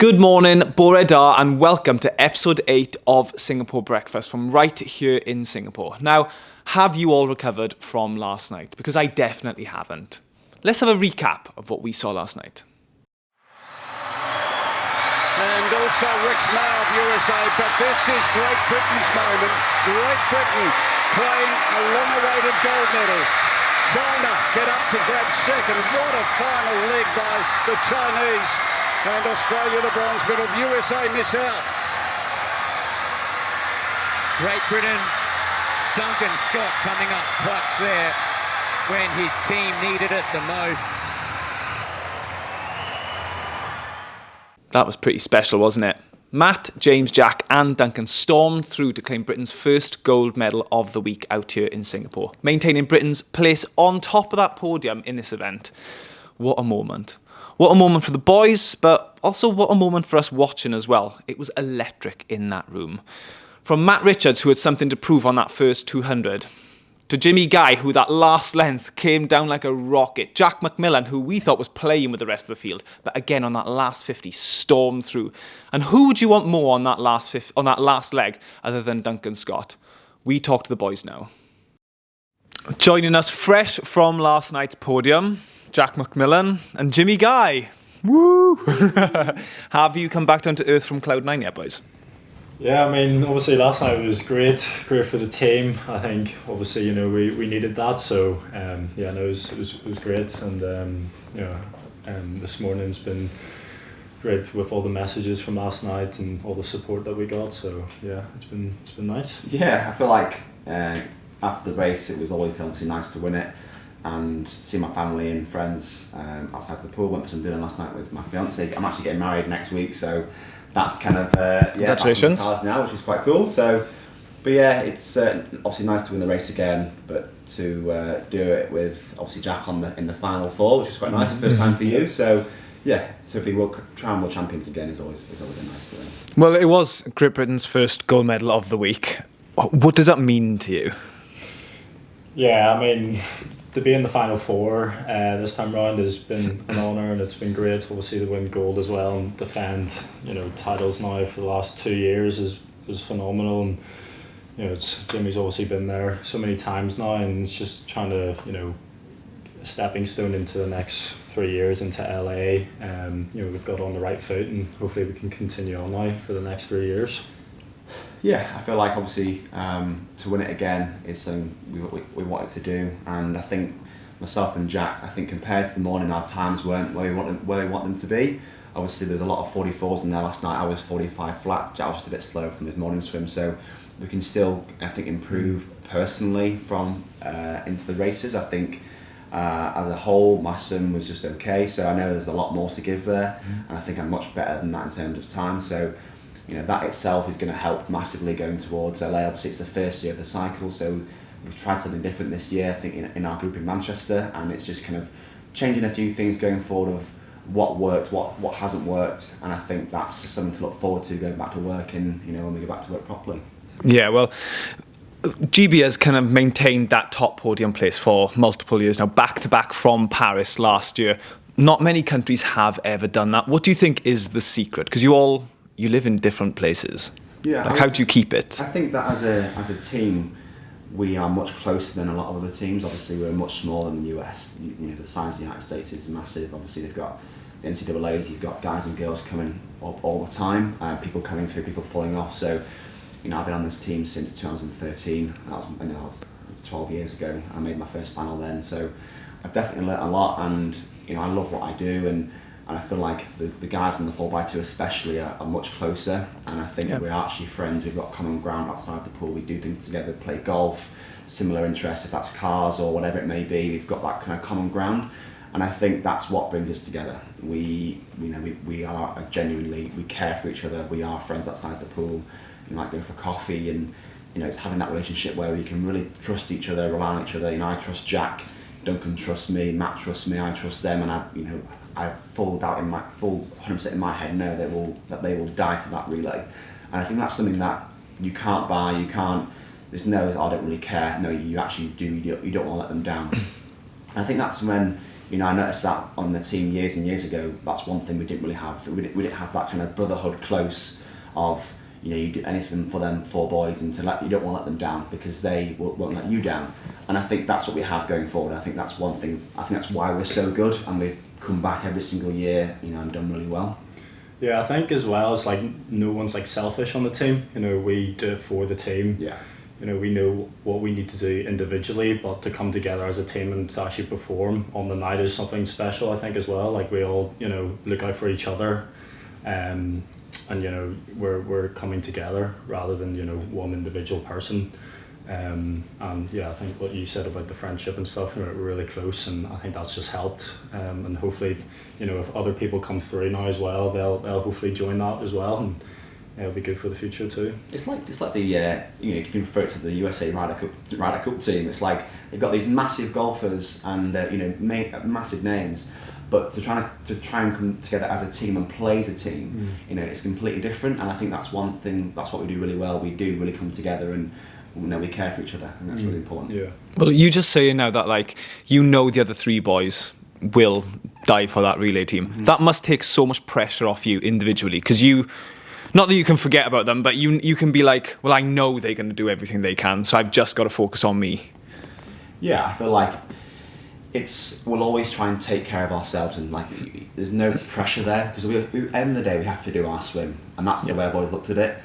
Good morning, Bore Da, and welcome to episode 8 of Singapore Breakfast from right here in Singapore. Now, have you all recovered from last night? Because I definitely haven't. Let's have a recap of what we saw last night. And also Rick's now of USA, but this is Great Britain's moment. Great Britain playing a long-awaited gold medal. China get up to grab second. What a final leg by the Chinese. And Australia the bronze medal. USA miss out. Great Britain, Duncan Scott coming up clutch there when his team needed it the most. That was pretty special, wasn't it? Matt, James, Jack and Duncan stormed through to claim Britain's first gold medal of the week out here in Singapore, maintaining Britain's place on top of that podium in this event. What a moment. What a moment for the boys, but also what a moment for us watching as well. It was electric in that room. From Matt Richards, who had something to prove on that first 200, to Jimmy Guy, who that last length came down like a rocket. Jack McMillan, who we thought was playing with the rest of the field, but again on that last 50 stormed through. And who would you want more on that last leg other than Duncan Scott? We talk to the boys now. Joining us fresh from last night's podium, Jack McMillan and Jimmy Guy. Woo! Have you come back down to earth from Cloud9 yet, boys? Yeah, I mean, obviously last night was great for the team. I think obviously, we needed that. So it was great, and this morning's been great with all the messages from last night and all the support that we got. So yeah, it's been nice. Yeah, I feel like after the race, it was always obviously nice to win it and see my family and friends outside the pool. Went for some dinner last night with my fiance. I'm actually getting married next week, so that's kind of congratulations now, which is quite cool. So, but yeah, it's obviously nice to win the race again, but to do it with obviously Jack in the final four, which is quite nice. First time for you, so yeah, to be world champions again is always a nice feeling. Well, it was Great Britain's first gold medal of the week. What does that mean to you? Yeah, I mean, to be in the final four this time round has been an honour, and it's been great. Obviously, to win gold as well and defend, titles now for the last 2 years is phenomenal. And Jimmy's obviously been there so many times now, and it's just trying to a stepping stone into the next 3 years into LA. We've got on the right foot, and hopefully we can continue on now for the next 3 years. Yeah, I feel like obviously to win it again is something we wanted to do, and I think myself and Jack, compared to the morning, our times weren't where we want them to be. Obviously there's a lot of 44s in there last night. I was 45 flat. Jack was just a bit slow from his morning swim, so we can still improve personally from into the races. I think as a whole my swim was just okay, so I know there's a lot more to give there, and I think I'm much better than that in terms of time. So that itself is going to help massively going towards LA. Obviously it's the first year of the cycle, so we've tried something different this year, I think, in our group in Manchester, and it's just kind of changing a few things going forward of what worked, what hasn't worked, and I think that's something to look forward to going back to work in, when we go back to work properly. Yeah, well, GB has kind of maintained that top podium place for multiple years now, back to back from Paris last year. Not many countries have ever done that. What do you think is the secret? Because you live in different places. Yeah. How do you keep it? I think that as a team, we are much closer than a lot of other teams. Obviously, we're much smaller than the US. The size of the United States is massive. Obviously, they've got the NCAAs. You've got guys and girls coming up all the time. People coming through, people falling off. So, I've been on this team since 2013. That was 12 years ago. I made my first final then. So, I've definitely learnt a lot, and I love what I do, and I feel like the guys in the 4x2 especially are much closer, and I think we're actually friends. We've got common ground outside the pool. We do things together, play golf, similar interests, if that's cars or whatever it may be. We've got that kind of common ground, and I think that's what brings us together. We are genuinely, we care for each other. We are friends outside the pool. You might go for coffee, and it's having that relationship where we can really trust each other, rely on each other. I trust Jack, Duncan trusts me, Matt trusts me, I trust them, and I full 100% in my head know that they will die for that relay, and I think that's something that you can't buy. There's no I don't really care. No, you actually do. You don't want to let them down. And I think that's when I noticed that on the team years and years ago. That's one thing we didn't really have. We didn't have that kind of brotherhood close of, you do anything for them 4 boys, and you don't want to let them down because they won't let you down. And I think that's what we have going forward. I think that's one thing. I think that's why we're so good, and we've come back every single year, and done really well. Yeah, I think as well, it's like no one's like selfish on the team. We do it for the team. Yeah. We know what we need to do individually, but to come together as a team and to actually perform on the night is something special, I think, as well. Like, we all, look out for each other, and we're coming together rather than one individual person. And yeah, I think what you said about the friendship and stuff, we're really close, and I think that's just helped. And hopefully, if other people come through now as well, they'll hopefully join that as well, and it'll be good for the future too. It's like the you can refer to the USA Ryder Cup team. It's like they've got these massive golfers and massive names, but to try and come together as a team and play as a team, it's completely different. And I think that's one thing. That's what we do really well. We do really come together, and we care for each other, and that's really important. Yeah. Well, you just saying now that the other 3 boys will die for that relay team. Mm-hmm. That must take so much pressure off you individually, because not that you can forget about them, but you can be like, well, I know they're going to do everything they can, so I've just got to focus on me. Yeah, I feel like we'll always try and take care of ourselves, and there's no pressure there, because at the end of the day we have to do our swim, and that's the way I've always looked at it.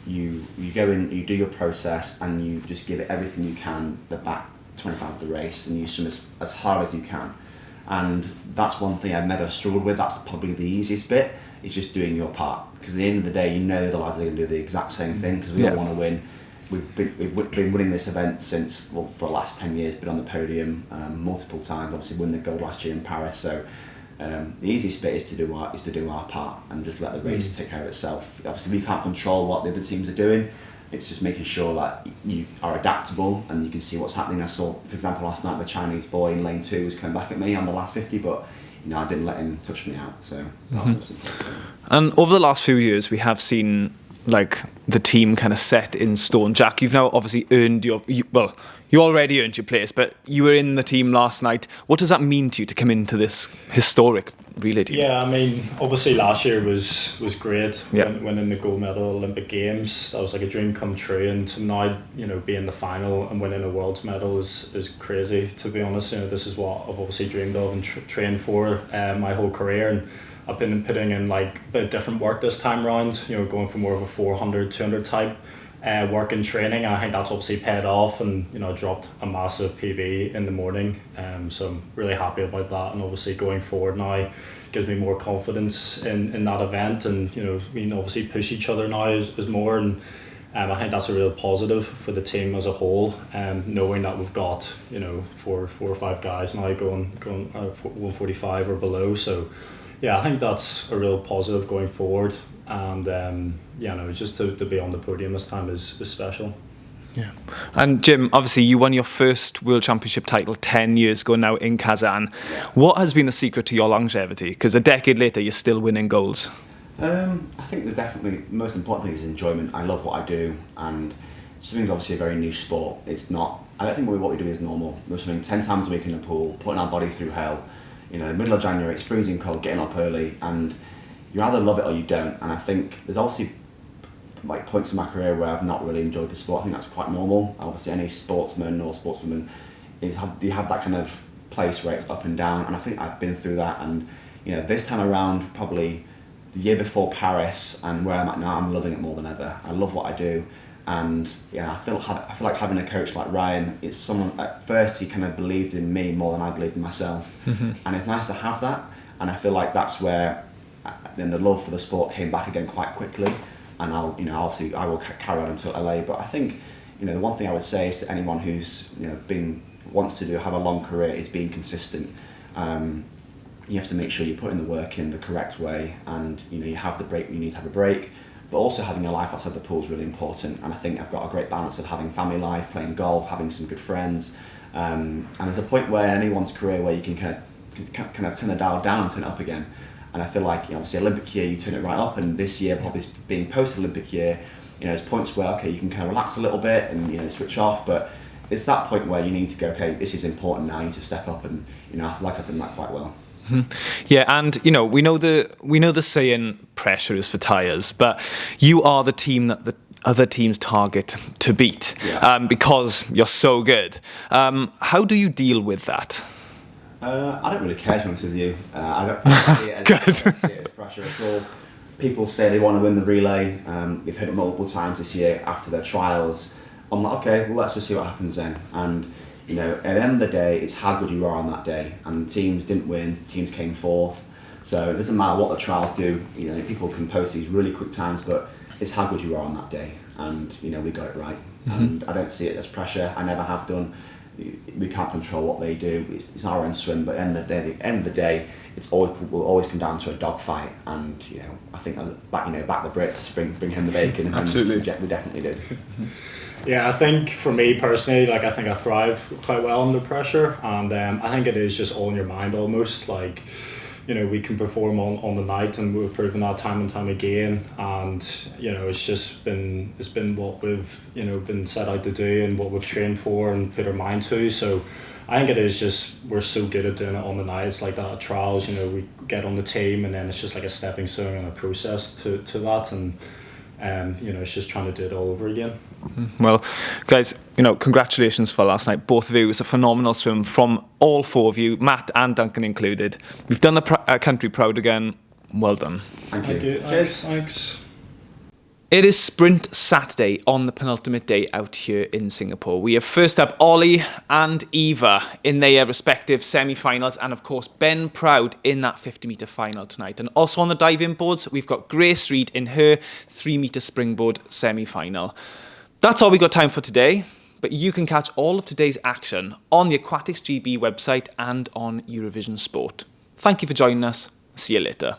You go in, you do your process, and you just give it everything you can the back 25 of the race, and you swim as hard as you can. And that's one thing I've never struggled with. That's probably the easiest bit, is just doing your part, because at the end of the day the lads are going to do the exact same thing, because we all want to win. We've been winning this event since, for the last 10 years, been on the podium multiple times, obviously won the gold last year in Paris, so the easiest bit is to do our part and just let the race take care of itself. Obviously we can't control what the other teams are doing. It's just making sure that you are adaptable and you can see what's happening. I saw, for example, last night the Chinese boy in lane 2 was coming back at me on the last 50, but I didn't let him touch me out. So that's And over the last few years, we have seen the team kind of set in stone. Jack, you've now obviously earned you already earned your place, but you were in the team last night. What does that mean to you to come into this historic relay team? Yeah, I mean, obviously last year was great. Yeah. Winning the gold medal Olympic Games, that was like a dream come true, and to now be in the final and winning a world's medal is crazy, to be honest. This is what I've obviously dreamed of and trained for my whole career, and I've been putting in a bit of different work this time round, going for more of a 400, 200 type work and training. I think that's obviously paid off, and I dropped a massive PB in the morning, so I'm really happy about that. And obviously going forward now gives me more confidence in that event, and we can obviously push each other now as more, and I think that's a real positive for the team as a whole, knowing that we've got four or five guys now going 145 or below. So yeah, I think that's a real positive going forward, and just to be on the podium this time is special. Yeah. And Jim, obviously you won your first World Championship title 10 years ago now in Kazan. What has been the secret to your longevity? Because a decade later you're still winning golds. I think the most important thing is enjoyment. I love what I do, and swimming's obviously a very niche sport. It's not, I don't think what we do is normal. We're swimming 10 times a week in the pool, putting our body through hell. Middle of January, it's freezing cold, getting up early, and you either love it or you don't. And I think there's obviously points in my career where I've not really enjoyed the sport. I think that's quite normal. Obviously any sportsman or sportswoman you have that kind of place where it's up and down, and I think I've been through that. And this time around, probably the year before Paris and where I'm at now, I'm loving it more than ever. I love what I do, and I feel like having a coach like Ryan, it's someone, at first he kind of believed in me more than I believed in myself, and it's nice to have that. And I feel like that's where then the love for the sport came back again quite quickly. And obviously I will carry on until LA. But I think the one thing I would say is to anyone who's wants to have a long career is being consistent. You have to make sure you put in the work in the correct way, and you have the break when you need to have a break, but also having a life outside the pool is really important. And I think I've got a great balance of having family life, playing golf, having some good friends, and there's a point where in anyone's career where you can kind of turn the dial down and turn it up again. And I feel like obviously Olympic year you turn it right up, and this year probably being post Olympic year, there's points where you can kind of relax a little bit and switch off, but it's that point where you need to go, okay, this is important now. You need to step up, and I feel like I've done that quite well. Yeah, and we know the saying pressure is for tires, but you are the team that the other teams target to beat because you're so good. How do you deal with that? I don't really care, to be honest with you. I don't see it as pressure at all. People say they want to win the relay. They've heard it multiple times this year after their trials. I'm like, okay, well, let's just see what happens then. And at the end of the day, it's how good you are on that day. And teams didn't win, teams came fourth. So it doesn't matter what the trials do. People can post these really quick times, but it's how good you are on that day. And we got it right. And I don't see it as pressure. I never have done. We can't control what they do. It's our own swim. But at the end of the day, will always come down to a dogfight. And I think back the Brits, bring home the bacon. Absolutely, we definitely did. Yeah, I think for me personally, I think I thrive quite well under pressure, and I think it is just all in your mind almost. We can perform on the night, and we've proven that time and time again. And it's just been what we've been set out to do, and what we've trained for and put our mind to. So I think it is just we're so good at doing it on the night. It's like that at trials. We get on the team, and then it's just like a stepping stone and a process to that, and it's just trying to do it all over again. Well, guys, congratulations for last night. Both of you. It was a phenomenal swim from all four of you, Matt and Duncan included. We've done the country proud again. Well done. Thank you. Cheers. Thanks. It is Sprint Saturday on the penultimate day out here in Singapore. We have first up Ollie and Eva in their respective semi-finals, and of course Ben Proud in that 50-metre final tonight. And also on the diving boards, we've got Grace Reed in her 3-metre springboard semi-final. That's all we got time for today, but you can catch all of today's action on the Aquatics GB website and on Eurovision Sport. Thank you for joining us. See you later.